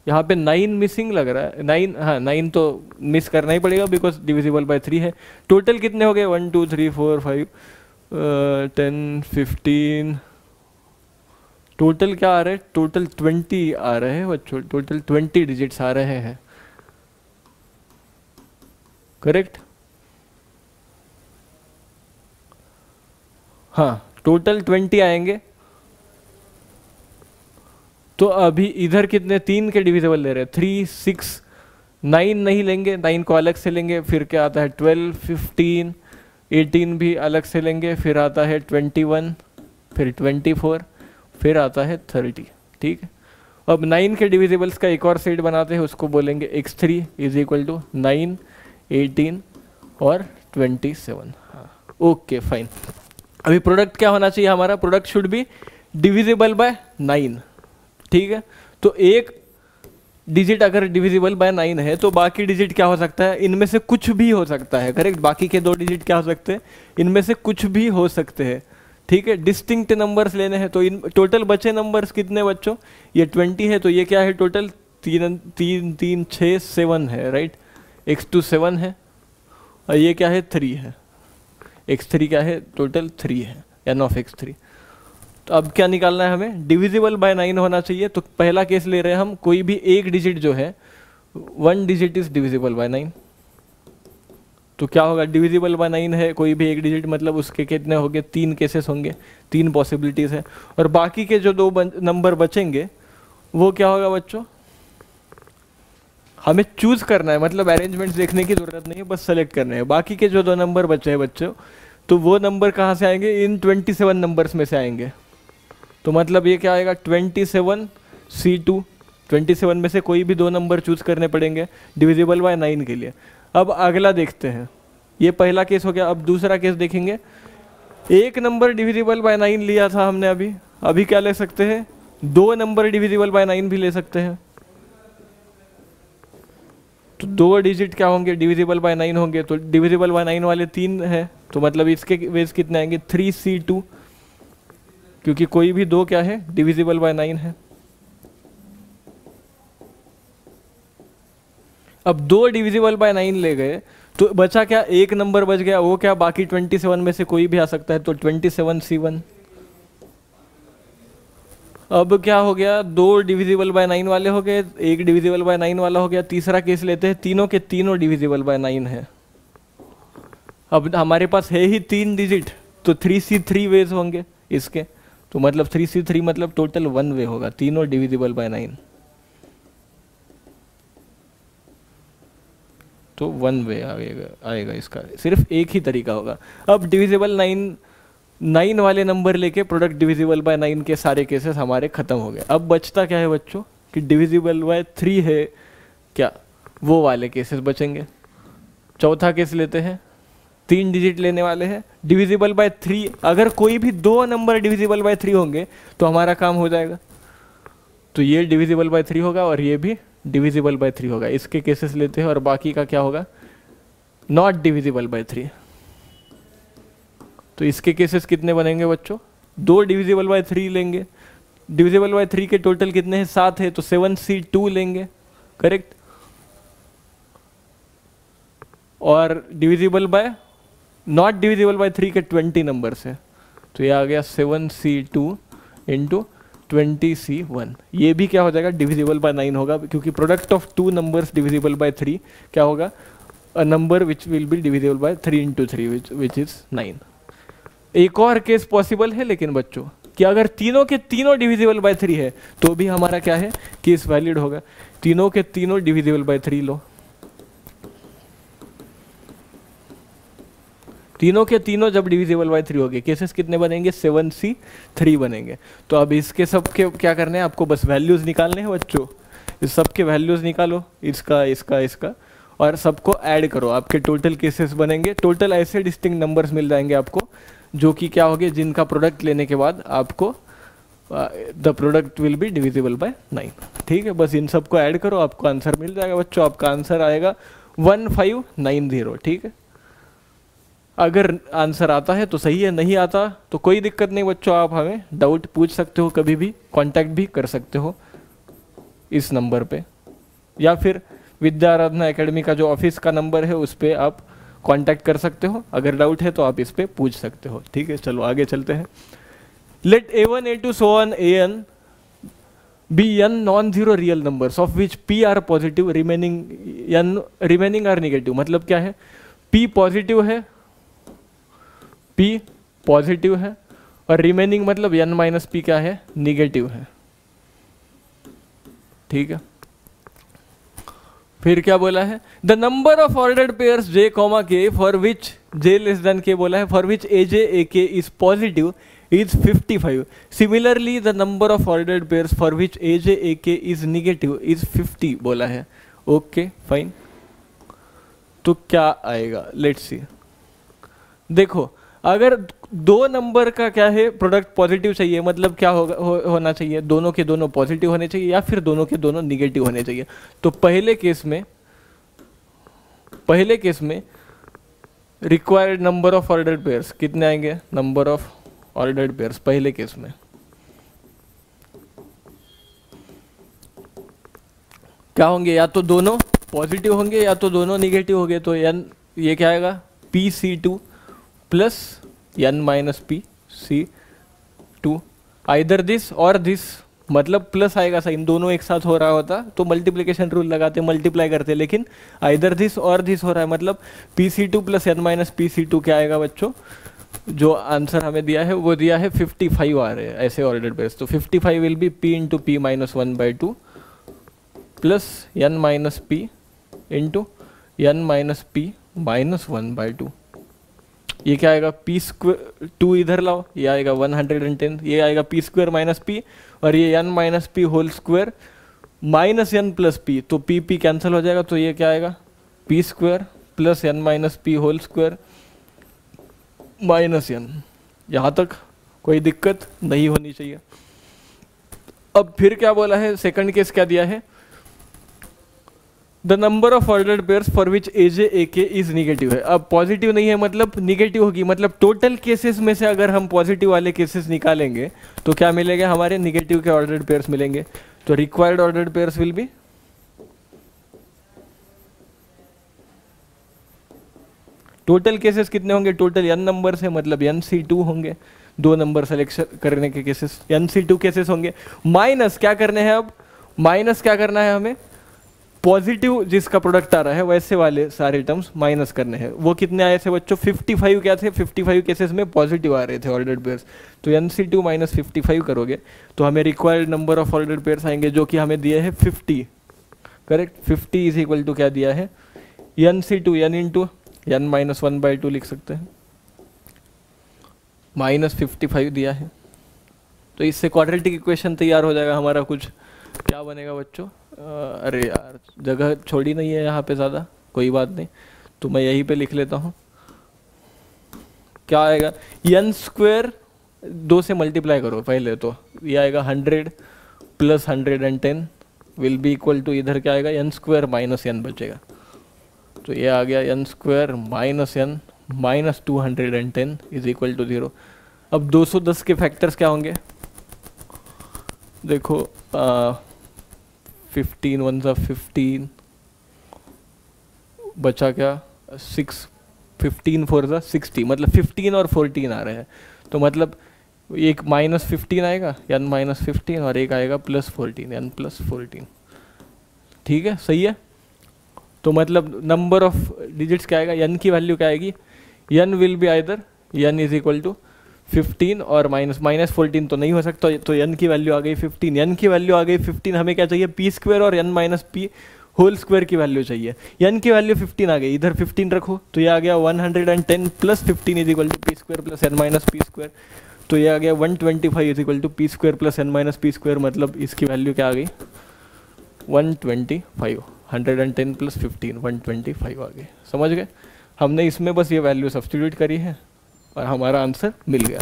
यहाँ पे 9 मिसिंग लग रहा है, 9 हाँ 9 तो मिस करना ही पड़ेगा बिकॉज डिविजिबल बाय 3 है। टोटल कितने हो गए 1 2 3 4 5 10 15, टोटल क्या आ रहे हैं, टोटल 20 आ रहे हैं बच्चों, टोटल 20 डिजिट्स आ रहे हैं। करेक्ट, हाँ टोटल 20 आएंगे। तो अभी इधर कितने 3 के डिविजिबल ले रहे हैं, 3 6 9 नहीं लेंगे, 9 को अलग से लेंगे। फिर क्या आता है 12 15 18 भी अलग से लेंगे। फिर आता है 21 फिर 24 फिर आता है 30। ठीक है, अब 9 के डिविजिबल्स का एक और सेट बनाते हैं, उसको बोलेंगे x3 इज इक्वल टू 9 18 और 27। हाँ ओके फाइन। अभी प्रोडक्ट क्या होना चाहिए हमारा, product should be divisible by 9, ठीक है। तो एक डिजिट अगर डिविजिबल बाय 9 है तो बाकी डिजिट क्या हो सकता है, इनमें से कुछ भी हो सकता है, करेक्ट। बाकी के 2 डिजिट क्या हो सकते हैं, इनमें से कुछ भी हो सकते हैं, ठीक है। डिस्टिंक्ट नंबर्स लेने हैं तो इन टोटल बचे नंबर्स कितने बच्चों, ये 20 है तो ये क्या है टोटल 3 3 3 6 7 है, राइट। x2 7 है और ये क्या है 3 है, x3 क्या है टोटल 3 है, n ऑफ x3। तो अब क्या निकालना है हमें, डिविजिबल बाय 9 होना चाहिए। तो पहला केस ले रहे हैं हम, कोई भी एक डिजिट जो है 1 डिजिट इज डिविजिबल बाय 9। तो क्या होगा, डिविजिबल बाय 9 है कोई भी एक डिजिट, मतलब उसके कितने होंगे, 3 केसेस होंगे, 3 पॉसिबिलिटीज है। और बाकी के जो 2 नंबर बचेंगे वो क्या होगा बच्चों, हमें चूज करना है, मतलब अरेंजमेंट्स देखने की जरूरत नहीं है, बस सेलेक्ट करने हैं। बाकी के जो 2 नंबर बचे हैं बच्चों, तो वो नंबर कहाँ से आएंगे, इन 27 नंबर्स में से आएंगे। तो मतलब ये क्या आएगा 27C2, 27 में से कोई भी 2 नंबर चूज करने पड़ेंगे डिविजिबल बाय 9 के लिए। अब अगला देखते हैं, ये पहला केस हो गया। अब दूसरा केस देखेंगे, एक नंबर डिविजिबल बाय 9 लिया था हमने अभी क्या ले सकते हैं, 2 नंबर डिविजिबल बाय 9 भी ले सकते हैं। तो 2 डिजिट क्या होंगे, डिविजिबल बाय 9 होंगे। तो डिविजिबल बाय 9 वाले 3 है, तो मतलब इसके वेज कितने आएंगे 3C2, क्योंकि कोई भी 2 क्या है डिविजिबल बाय 9 है। अब 2 डिविजिबल बाय 9 ले गए तो बचा क्या, एक नंबर बच गया, वो क्या, बाकी 27 में से कोई भी आ सकता है, तो 27C1। अब क्या हो गया, 2 डिविजिबल बाय 9 वाले हो गए, एक डिविजिबल बाय 9 वाला हो गया। तीसरा केस लेते हैं, तीनों के तीनों डिविजिबल बाय 9 है। अब हमारे पास है ही 3 डिजिट, तो 3C3 वेज होंगे इसके, तो मतलब 3C3 मतलब टोटल 1 वे होगा, तीनों डिविजिबल बाय 9, तो 1 वे आएगा इसका, सिर्फ एक ही तरीका होगा। अब डिविजिबल 9 वाले नंबर लेके प्रोडक्ट डिविजिबल बाय 9 के सारे केसेस हमारे खत्म हो गए। अब बचता क्या है बच्चों, कि डिविजिबल बाय 3 है क्या, वो वाले केसेस बचेंगे। चौथा केस लेते हैं, 3 डिजिट लेने वाले हैं, डिविजिबल बाय 3, अगर कोई भी 2 नंबर डिविजिबल बाय 3 होंगे तो हमारा काम हो जाएगा। तो ये डिविजिबल बाय 3 होगा और ये भी डिविजिबल बाय 3 होगा, इसके केसेस लेते हैं। और बाकी का क्या होगा, नॉट डिविजिबल बाय 3। तो इसके केसेस कितने बनेंगे बच्चों, 2 डिविजिबल बाय 3 लेंगे, डिविजिबल बाय 3 के टोटल कितने हैं 7 है, तो 7C2 लेंगे, करेक्ट। और divisible by not divisible by 3 के 20 नंबर्स है, तो ये आ गया 7C2 इंटू 20C1। ये भी क्या हो जाएगा, डिविजिबल बाय 9 होगा, क्योंकि product of 2 numbers divisible by 3 क्या होगा, a number which will be divisible by 3 into 3 which is 9। एक और केस पॉसिबल है लेकिन बच्चों, कि अगर तीनों के तीनों डिविजिबल बाय 3 है तो भी हमारा क्या है, केस वैलिड होगा। तीनों के तीनों डिविजिबल बाय 3 लो, तीनों के तीनों जब डिविजिबल बाय 3 हो गए, केसेस कितने बनेंगे, 7C3 बनेंगे। तो अब इसके सब के क्या करने हैं, आपको बस वैल्यूज निकालने हैं बच्चों। इस सब के वैल्यूज निकालो, इसका इसका इसका, और सबको ऐड करो, आपके टोटल केसेस बनेंगे। टोटल ऐसे डिस्टिंक्ट नंबर्स मिल जाएंगे आपको, जो कि क्या होंगे, जिनका प्रोडक्ट लेने के बाद आपको the product will be divisible by 9। ठीक है, बस इन सबको ऐड करो, आपको आंसर मिल जाएगा बच्चों। आपका आंसर आएगा 1590। ठीक है, अगर आंसर आता है तो सही है, नहीं आता तो कोई दिक्कत नहीं बच्चों, आप हमें डाउट पूछ सकते हो, कभी भी कांटेक्ट भी कर सकते हो इस नंबर पे, या फिर विद्या आराधना एकेडमी का जो ऑफिस का नंबर है उस पर आप कांटेक्ट कर सकते हो। अगर डाउट है तो आप इस पे पूछ सकते हो। ठीक है, चलो आगे चलते हैं। Let A1 A2 so on AN be n non-zero real numbers of which P are positive, remaining are negative। मतलब क्या है, P पॉजिटिव है, P पॉजिटिव है, और रिमेनिंग मतलब n माइनस P क्या है, निगेटिव है। ठीक है, फिर क्या बोला है, the number of ordered pairs J, K for which J less than K बोला है, for which AJ AK is positive is 55। Similarly the number of ordered pairs for which AJ AK is negative is 50 बोला है। Okay fine. तो क्या आएगा, let's see. देखो अगर दो नंबर का क्या है प्रोडक्ट पॉजिटिव चाहिए, मतलब क्या होगा होना चाहिए, दोनों के दोनों पॉजिटिव होने चाहिए या फिर दोनों के दोनों निगेटिव होने चाहिए। तो पहले केस में required number of ordered pairs कितने आएंगे, नंबर ऑफ ऑर्डर्ड पेयर्स पहले केस में क्या होंगे, या तो दोनों पॉजिटिव होंगे या तो दोनों निगेटिव होंगे। तो n ये क्या आएगा PC2 plus n minus PC2, either this और दिस, मतलब प्लस आएगा साइन, दोनों एक साथ हो रहा होता तो मल्टीप्लिकेशन रूल लगाते मल्टीप्लाई करते, लेकिन आइदर दिस और दिस हो रहा है, मतलब PC2 plus n minus PC2 क्या आएगा बच्चों, जो आंसर हमें दिया है वो दिया है 55 आ रहे हैं ऐसे ऑर्डर बेस। तो 55 will be P into P minus 1/2 plus n minus P into n minus P minus 1/2। ये क्या आएगा P² 2 इधर लाओ, ये आएगा 110, ये आएगा P² माइनस P और ये n minus P whole square minus n plus P, तो P कैंसिल हो जाएगा, तो ये क्या आएगा P² plus n minus P whole square minus n। यहाँ तक कोई दिक्कत नहीं होनी चाहिए। अब फिर क्या बोला है, सेकंड केस क्या दिया है, the number of ordered pairs for which AJ AK is negative है। अब पॉजिटिव नहीं है मतलब निगेटिव होगी, मतलब टोटल केसेस में से अगर हम पॉजिटिव वाले केसेस निकालेंगे तो क्या मिलेगा, हमारे निगेटिव के ऑर्डर्ड पेयर्स मिलेंगे। तो required ordered pairs will be total cases कितने होंगे, टोटल n नंबर से मतलब NC2 होंगे, दो नंबर सेलेक्शन करने के केसेस NC2 केसेस होंगे, माइनस क्या करने हैं, अब माइनस क्या करना है हमें, पॉजिटिव जिसका प्रोडक्ट आ रहा है वैसे वाले सारे टर्म्स माइनस करने हैं। वो कितने आए थे बच्चों, 55 क्या थे, 55 केसेस में पॉजिटिव आ रहे थे ऑर्डर्ड पेयर्स। तो NC2 माइनस 55 करोगे तो हमें required number of ordered pairs आएंगे जो कि हमें दिए हैं 50, करेक्ट। 50 इज इक्वल टू क्या दिया है, NC2 n into n minus 1/2 लिख सकते हैं, माइनस 55 दिया है। तो इससे क्वाड्रेटिक इक्वेशन तैयार हो जाएगा हमारा। कुछ क्या बनेगा बच्चों, अरे यार जगह छोड़ी नहीं है यहाँ पे ज़्यादा, कोई बात नहीं, तो मैं यहीं पे लिख लेता हूँ। क्या आएगा, n² 2 से मल्टीप्लाई करो पहले, तो ये आएगा 100 plus 110 will be equal to, इधर क्या आएगा n² माइनस n बचेगा, तो ये आ गया n² minus n minus 210 is equal to 0। अब 210 के फैक्टर्स क्या होंगे, देखो 15 1 सा 15 बचा क्या 6, 15 4 सा 60, मतलब 15 और 14 आ रहे हैं। तो मतलब एक माइनस 15 आएगा n माइनस 15 और एक आएगा प्लस 14 n प्लस 14, ठीक है, सही है। तो मतलब नंबर ऑफ डिजिट्स क्या आएगा, n की वैल्यू क्या आएगी, n will be either n is equal to 15 और माइनस 14 तो नहीं हो सकता, तो n की वैल्यू आ गई 15, n की वैल्यू आ गई 15, हमें क्या चाहिए P² और n minus P whole square की वैल्यू चाहिए। n की वैल्यू 15 आ गई, इधर 15 रखो तो ये आ गया 110 plus 15 is equal to P² plus n minus P², तो ये आ गया 125 is equal to P² plus n minus P², मतलब इसकी वैल्यू क्या आ गई 125, 110 प्लस 15 125 आ गई। समझ गए, हमने इसमें बस ये वैल्यू सब्स्टिट्यूट करी है और हमारा आंसर मिल गया,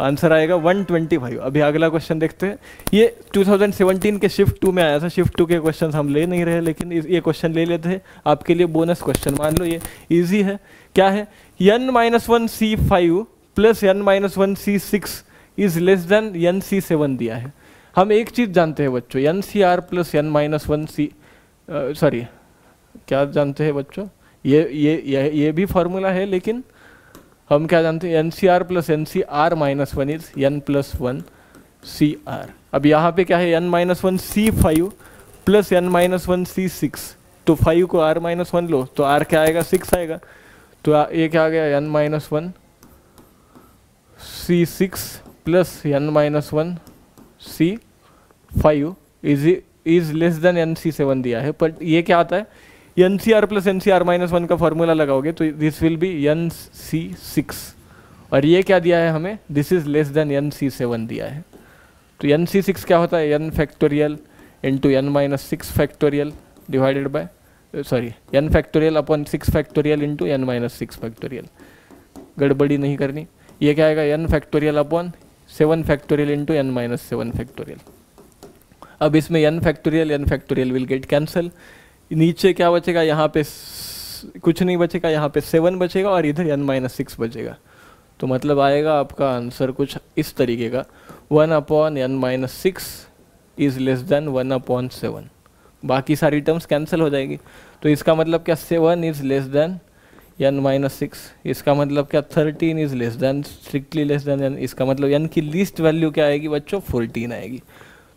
आंसर आएगा 125। अभी अगला क्वेश्चन देखते हैं, ये 2017 के शिफ्ट 2 में आया था। शिफ्ट 2 के क्वेश्चन हम ले नहीं रहे, लेकिन ये क्वेश्चन ले लेते हैं आपके लिए बोनस क्वेश्चन, मान लो ये इजी है। क्या है, n-1c5 plus n-1c6 is less than nc7 दिया है। हम एक चीज़ जानते हैं बच्चों, NCR प्लस n-1c सॉरी क्या जानते हैं बच्चों, ये भी फॉर्मूला है, लेकिन हम क्या जानते हैं NCR plus NCR minus 1 is n plus 1 CR। अब यहाँ पे क्या है n-1c5 प्लस n-1c6, तो 5 को r माइनस 1 लो तो r क्या आएगा 6 आएगा, तो ये क्या आ गया n-1c6 plus n-1c5 is less than nc7 दिया है। पर ये क्या आता है, NCR प्लस NCR माइनस 1 का फॉर्मूला लगाओगे तो दिस विल बी NC6, और ये क्या दिया है हमें, this is less than NC7 दिया है। तो NC6 क्या होता है, n factorial into n minus 6 factorial divided by sorry n factorial upon 6 factorial into n minus 6 factorial, गड़बड़ी नहीं करनी। ये क्या आएगा n factorial upon 7 factorial into n minus 7 factorial. अब इसमें n factorial will get cancel, नीचे क्या बचेगा, यहाँ पे कुछ नहीं बचेगा, यहाँ पे 7 बचेगा और इधर n माइनस 6 बचेगा। तो मतलब आएगा आपका आंसर कुछ इस तरीके का, 1 upon n minus 6 is less than 1 upon 7। बाकी सारी टर्म्स कैंसिल हो जाएगी। तो इसका मतलब क्या, 7 is less than n minus 6, इसका मतलब क्या 13 is less than, strictly less than n, इसका मतलब n की लीस्ट वैल्यू क्या आएगी बच्चों, 14 आएगी।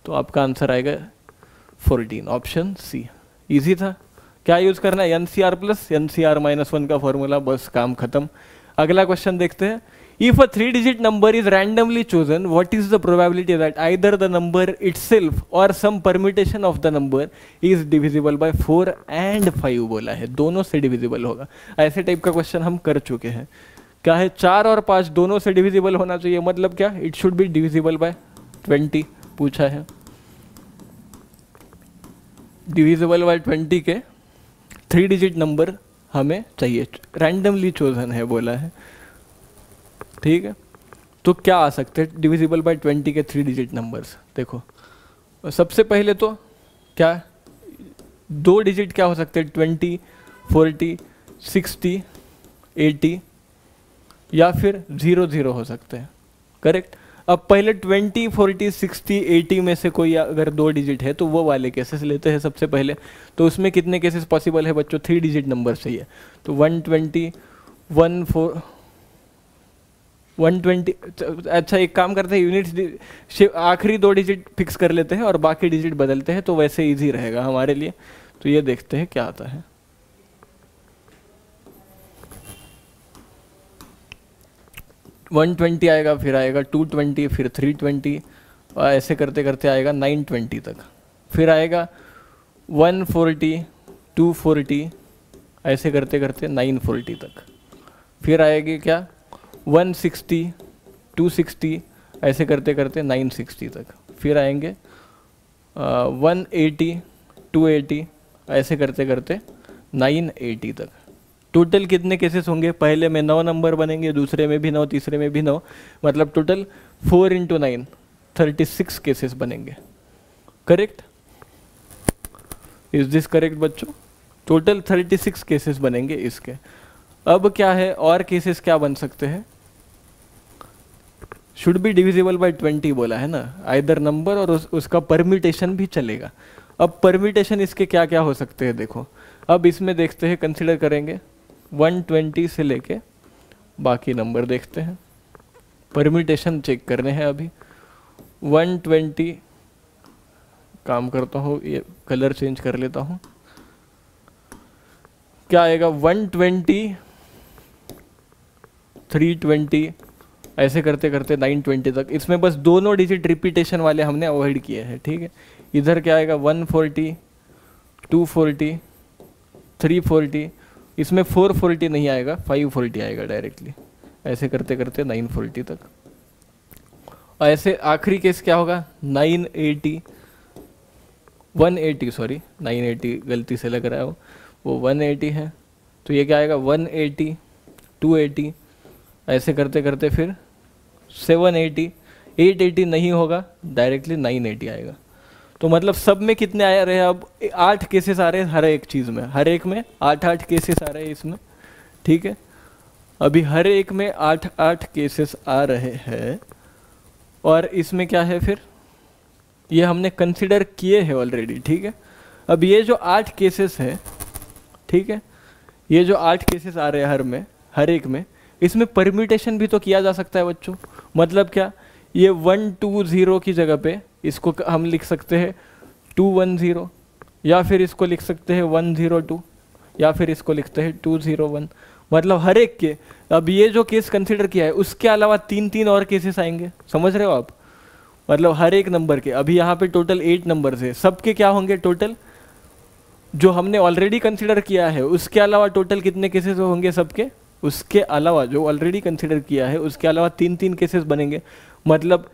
तो आपका आंसर आएगा 14, ऑप्शन सी। इजी था। क्या यूज करना है, एनसीआर प्लस एनसीआर माइनस 1 का फॉर्मूला, बस काम खत्म। अगला क्वेश्चन देखते हैं। If a 3-digit number is randomly chosen, what is the probability that either the number itself or some permutation of the number is divisible by 4 and 5 बोला है, दोनों से डिविजिबल होगा। ऐसे टाइप का क्वेश्चन हम कर चुके हैं। क्या है, 4 और 5 दोनों से डिविजिबल होना चाहिए, मतलब क्या, it should be divisible by 20 पूछा है। डिविजिबल बाय 20 के 3-digit नंबर हमें चाहिए, रैंडमली चोजन है बोला है, ठीक है। तो क्या आ सकते हैं डिविजिबल बाय 20 के 3-digit नंबर्स, देखो सबसे पहले तो क्या 2 डिजिट क्या हो सकते हैं, 20, 40, 60, 80 या फिर 00 हो सकते हैं, करेक्ट। अब पहले 20, 40, 60, 80 में से कोई अगर 2 डिजिट है तो वो वाले केसेस लेते हैं सबसे पहले। तो उसमें कितने केसेस पॉसिबल है बच्चों, 3-digit नंबर चाहिए। तो 120, 120, अच्छा एक काम करते हैं, यूनिट्स आखिरी 2 डिजिट फिक्स कर लेते हैं और बाकी डिजिट बदलते हैं, तो वैसे इजी रहेगा हमारे लिए। तो ये देखते हैं क्या आता है। 120 आएगा, फिर आएगा 220, फिर 320, और ऐसे करते करते आएगा 920 तक। फिर आएगा 140, 240, ऐसे करते करते 940 तक। फिर आएगी क्या 160, 260, ऐसे करते करते 960 तक। फिर आएंगे 180, 280, ऐसे करते करते 980 तक। टोटल कितने केसेस होंगे, पहले में 9 नंबर बनेंगे, दूसरे में भी 9, तीसरे में भी 9, मतलब टोटल 4 × 9 36 केसेस बनेंगे, करेक्ट। इज दिस करेक्ट बच्चों, टोटल 36 केसेस बनेंगे इसके। अब क्या है, और केसेस क्या बन सकते हैं, शुड बी डिविजिबल बाय 20 बोला है ना, आइदर नंबर और उसका परम्यूटेशन भी चलेगा। अब परम्यूटेशन इसके क्या क्या हो सकते हैं देखो, अब इसमें देखते हैं, कंसिडर करेंगे 120 से लेके बाकी नंबर देखते हैं, परम्यूटेशन चेक करने हैं अभी। 120, काम करता हूँ, ये कलर चेंज कर लेता हूँ, क्या आएगा 120, 320, ऐसे करते करते 920 तक। इसमें बस दोनों डिजिट रिपीटेशन वाले हमने अवॉइड किए हैं, ठीक है। इधर क्या आएगा 140, 240, 340, इसमें 440 नहीं आएगा, 540 आएगा डायरेक्टली, ऐसे करते करते 940 तक। और ऐसे आखिरी केस क्या होगा 980, 180, सॉरी 980 गलती से लग रहा है, वो 180 है। तो ये क्या आएगा 180, 280, ऐसे करते करते फिर 780, 880 नहीं होगा, डायरेक्टली 980 आएगा। तो मतलब सब में कितने आ रहे हैं, अब 8 केसेस आ रहे हैं हर एक चीज़ में, हर एक में 8-8 केसेस आ रहे हैं इसमें, ठीक है। अभी हर एक में 8-8 केसेस आ रहे हैं, और इसमें क्या है फिर, ये हमने कंसिडर किए हैं ऑलरेडी, ठीक है। अब ये जो 8 केसेस हैं, ठीक है, ये जो 8 केसेस आ रहे हैं हर एक में, इसमें परम्यूटेशन भी तो किया जा सकता है बच्चों। मतलब क्या, ये 120 की जगह पे इसको हम लिख सकते हैं 210, या फिर इसको लिख सकते हैं 102, या फिर इसको लिखते हैं 201। मतलब हर एक के, अब ये जो केस कंसिडर किया है उसके अलावा 3-3 और केसेस आएंगे, समझ रहे हो आप। मतलब हर एक नंबर के, अभी यहाँ पे टोटल 8 नंबर है, सबके क्या होंगे टोटल, जो हमने ऑलरेडी कंसिडर किया है उसके अलावा टोटल कितने केसेस होंगे सबके, उसके अलावा जो ऑलरेडी कंसिडर किया है उसके अलावा 3-3 केसेस बनेंगे। मतलब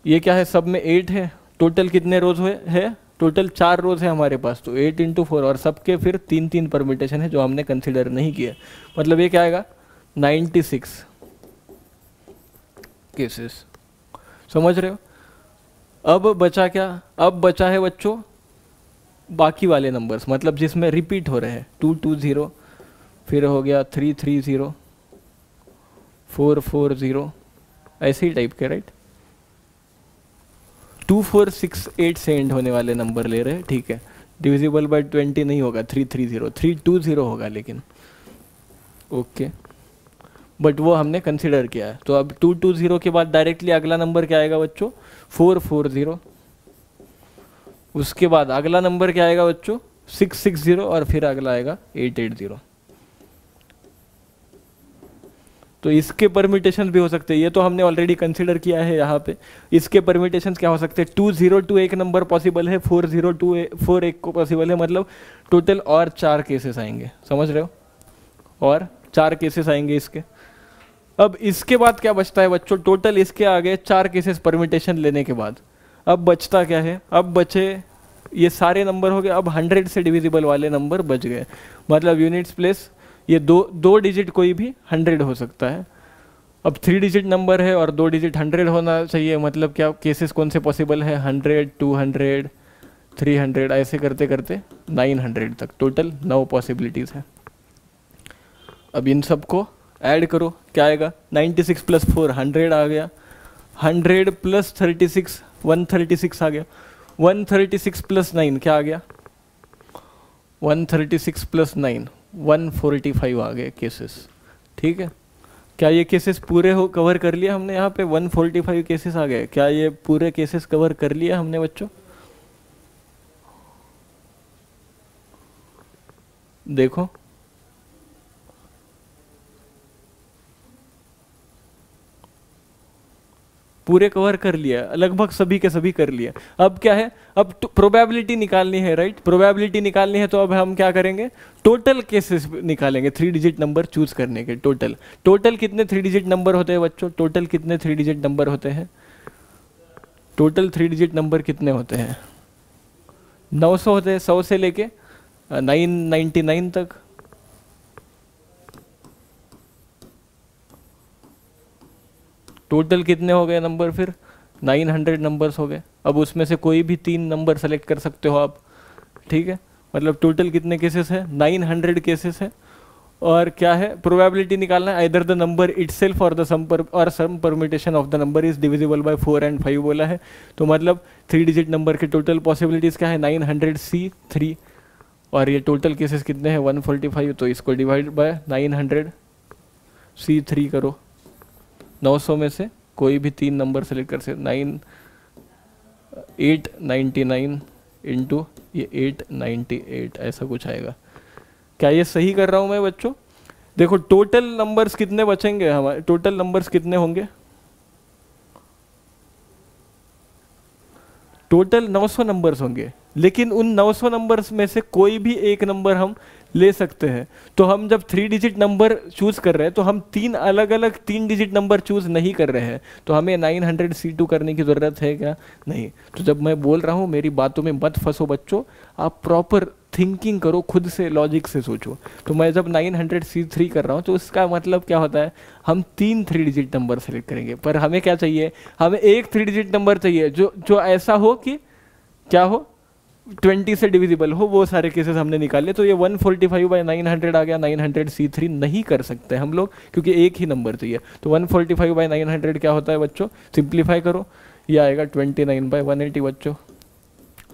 ये क्या है, सब में 8 है, टोटल कितने रोज हुए है टोटल 4 रोज है हमारे पास, तो 8 इंटू 4, और सबके फिर 3 परमिटेशन है जो हमने कंसिडर नहीं किया, मतलब ये क्या आएगा 96 केसेस। समझ रहे हो? अब बचा क्या? अब बचा है बच्चों बाकी वाले नंबर्स, मतलब जिसमें रिपीट हो रहे हैं, 220, फिर हो गया 330, 440, ऐसे ही टाइप के, राइट। 2468 से एंड होने वाले नंबर ले रहे हैं, ठीक है। डिविजिबल बाय 20 नहीं होगा, 330, 320 होगा लेकिन, ओके, बट वो हमने कंसिडर किया है। तो अब 220 के बाद डायरेक्टली अगला नंबर क्या आएगा बच्चों? 440। उसके बाद अगला नंबर क्या आएगा बच्चों? 660, और फिर अगला आएगा 880। तो इसके परम्यूटेशन भी हो सकते हैं, ये तो हमने ऑलरेडी कंसिडर किया है यहाँ पे। इसके परम्यूटेशन क्या हो सकते हैं? 202 एक नंबर पॉसिबल है, 402 4 एक को पॉसिबल है, मतलब टोटल और 4 केसेस आएंगे। समझ रहे हो? और 4 केसेस आएंगे इसके। अब इसके बाद क्या बचता है बच्चों? टोटल इसके आगे 4 केसेस परम्यूटेशन लेने के बाद अब बचता क्या है? अब बचे ये सारे नंबर हो गए, अब 100 से डिविजिबल वाले नंबर बच गए, मतलब यूनिट्स प्लेस ये दो डिजिट कोई भी 100 हो सकता है। अब 3 डिजिट नंबर है और 2 डिजिट 100 होना चाहिए, मतलब क्या केसेस कौन से पॉसिबल है? 100, 200, 300, ऐसे करते करते 900 तक, टोटल 9 पॉसिबिलिटीज़ है। अब इन सबको ऐड करो, क्या आएगा? 96 प्लस 4 100 आ गया, 100 प्लस 36 136 आ गया, 136 प्लस 9 क्या आ गया? 136 प्लस 9 145 आ गए केसेस। ठीक है, क्या ये केसेस पूरे हो कवर कर लिया हमने? यहाँ पे 145 केसेस आ गए, क्या ये पूरे केसेस कवर कर लिया हमने बच्चों? देखो पूरे कवर कर लिया, लगभग सभी के सभी कर लिया। अब क्या है? अब प्रोबेबिलिटी निकालनी है, राइट। प्रोबेबिलिटी निकालनी है, तो अब हम क्या करेंगे? टोटल केसेस निकालेंगे 3 डिजिट नंबर चूज करने के। टोटल कितने 3 डिजिट नंबर होते हैं बच्चों? टोटल कितने 3 डिजिट नंबर होते हैं? टोटल 3 डिजिट नंबर कितने होते हैं? 900 होते हैं, 100 से लेके 999 तक। टोटल कितने हो गए नंबर? फिर 900 नंबर्स हो गए। अब उसमें से कोई भी 3 नंबर सेलेक्ट कर सकते हो आप, ठीक है। मतलब टोटल कितने केसेस है? 900 केसेस है। और क्या है? प्रोबेबिलिटी निकालना है, either the number itself or some permutation of the number is divisible by 4 and 5 बोला है। तो मतलब 3 डिजिट नंबर के टोटल पॉसिबिलिटीज़ क्या है? 900C3, और ये टोटल केसेस कितने हैं? 145। तो इसको डिवाइड बाय 900C3 करो, 900 में से कोई भी 3 नंबर सेलेक्ट कर सकते। 899 इंटू ये 898 ऐसा कुछ आएगा। क्या ये सही कर रहा हूँ मैं बच्चों? देखो टोटल नंबर्स कितने बचेंगे हमारे? टोटल नंबर्स कितने होंगे? टोटल 900 नंबर्स होंगे, लेकिन उन 900 नंबर्स में से कोई भी एक नंबर हम ले सकते हैं। तो हम जब 3 डिजिट नंबर चूज कर रहे हैं, तो हम 3 अलग अलग 3 डिजिट नंबर चूज नहीं कर रहे हैं। तो हमें 900C2 करने की ज़रूरत है क्या? नहीं। तो जब मैं बोल रहा हूँ मेरी बातों में मत फंसो बच्चों, आप प्रॉपर थिंकिंग करो, खुद से लॉजिक से सोचो। तो मैं जब 900C3 कर रहा हूँ, तो उसका मतलब क्या होता है? हम 3 3 डिजिट नंबर सेलेक्ट करेंगे। पर हमें क्या चाहिए? हमें एक 3 डिजिट नंबर चाहिए जो ऐसा हो कि क्या हो? 20 से डिविजिबल हो। वो सारे केसेस हमने निकाले। तो ये 145/900 आ गया। 900C3 नहीं कर सकते हम लोग, क्योंकि एक ही नंबर चाहिए। तो 145/900 क्या होता है बच्चों? सिंप्लीफाई करो, ये आएगा 29/180 बच्चों।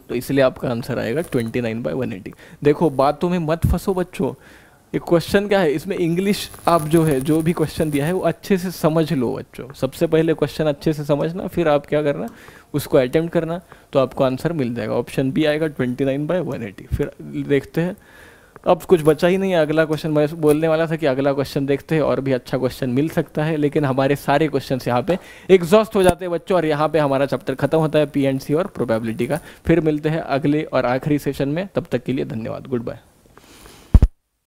तो इसलिए आपका आंसर आएगा 29/180। देखो बातों में मत फंसो बच्चों। ये क्वेश्चन क्या है, इसमें इंग्लिश आप जो भी क्वेश्चन दिया है वो अच्छे से समझ लो बच्चों। सबसे पहले क्वेश्चन अच्छे से समझना, फिर आप क्या करना, उसको अटेम्प्ट करना, तो आपको आंसर मिल जाएगा। ऑप्शन बी आएगा 29/180। फिर देखते हैं, अब कुछ बचा ही नहीं है। अगला क्वेश्चन मैं बोलने वाला था कि अगला क्वेश्चन देखते हैं, और भी अच्छा क्वेश्चन मिल सकता है, लेकिन हमारे सारे क्वेश्चन यहाँ पे एग्जॉस्ट हो जाते हैं बच्चों, और यहाँ पे हमारा चैप्टर खत्म होता है P&C और प्रोबेबिलिटी का। फिर मिलते हैं अगले और आखिरी सेशन में, तब तक के लिए धन्यवाद, गुड बाय।